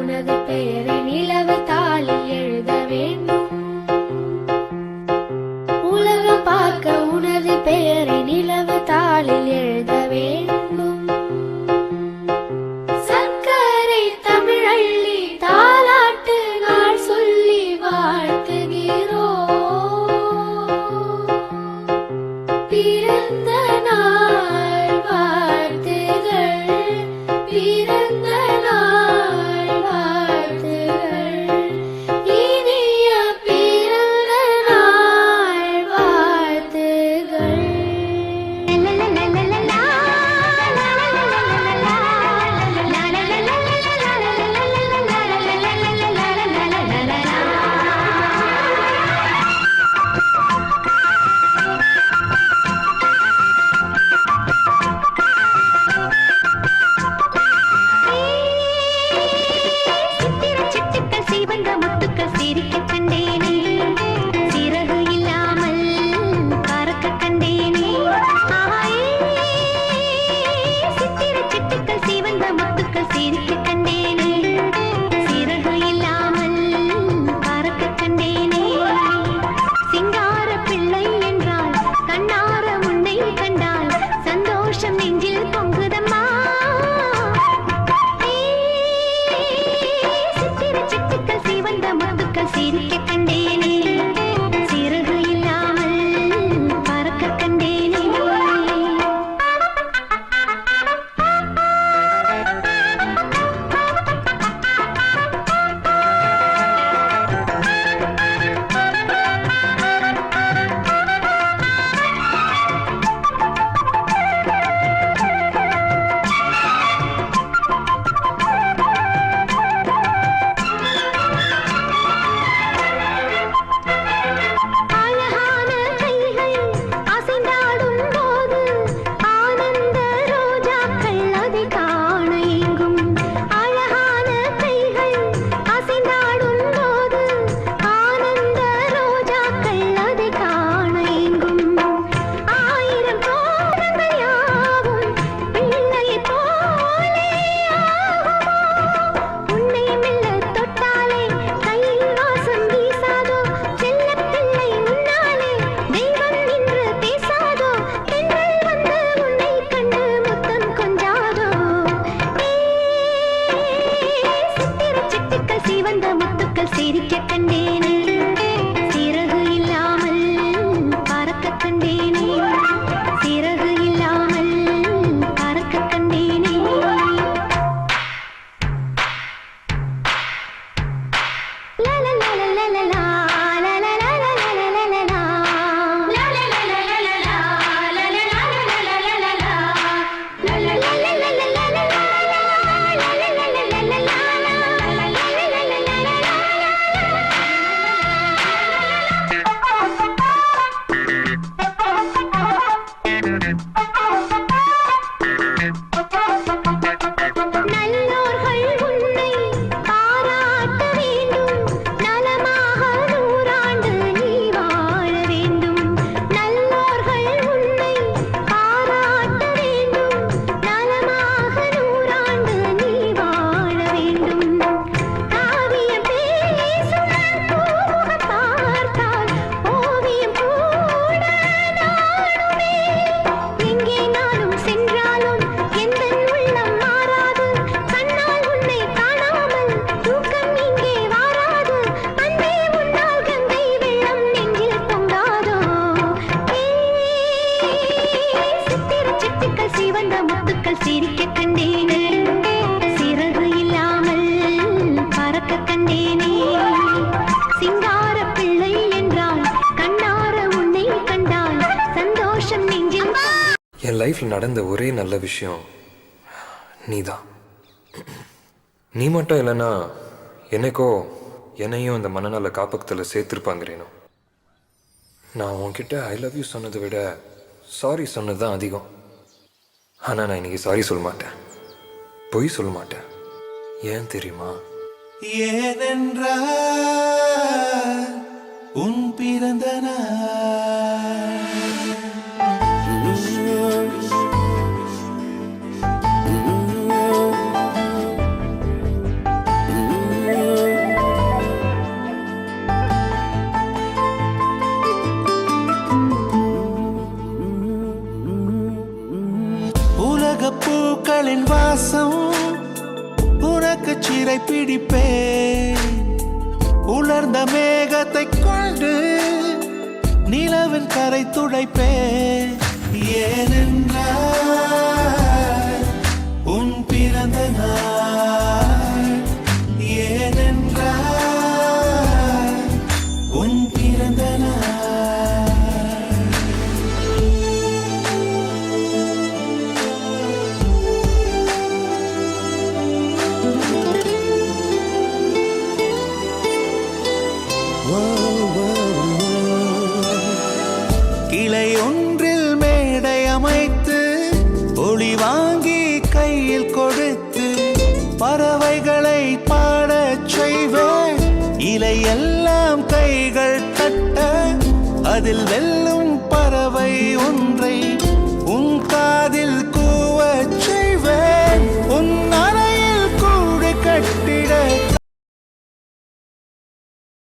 உனது பெயரை நிலவு தாளில் எழுத வேண்டும். உலகம் பார்க்க உனது பெயரை நிலவு தாளில் எழுத வேண்டும். சர்க்கரை தமிழள்ளி தாலாட்டு நாள் சொல்லி வாழ்த்துகிறோம். பிறந்த நாள் வாழ்த்துகள், பிறந்த நாள் வாழ்த்துகள், இனிய பிறந்த நாள் வாழ்த்துகள். என் லைஃப்பில் நடந்த ஒரே நல்ல விஷயம் நீதான். நீ மட்டும் இல்லைன்னா என்னைக்கோ என்னையும் இந்த மனநல காப்பகத்தில் சேர்த்துருப்பாங்கிறேனோ. நான் உன்கிட்ட ஐ லவ் யூ சொன்னதை விட சாரி சொன்னது தான் அதிகம். ஆனால் நான் இன்னைக்கு சாரி சொல்ல மாட்டேன், பொய் சொல்ல மாட்டேன். ஏன் தெரியுமா? ஏனென்றால் உன் பிறந்த இனிப்பேன். உலர்ந்த மேகத்தை கொண்டு நிலவின் கரை துடைப்பேன். ஏனென்றால் உன் பிறந்த நாள். ஏனென்றால் உன் பிறந்த நாள். கிளை ஒன்றில் மேடை அமைத்து ஒளி வாங்கி கையில் கொடுத்து பறவைகளை பாடச் செய்வேன். இலையெல்லாம் கைகள் தட்ட அதில் வெல்லும்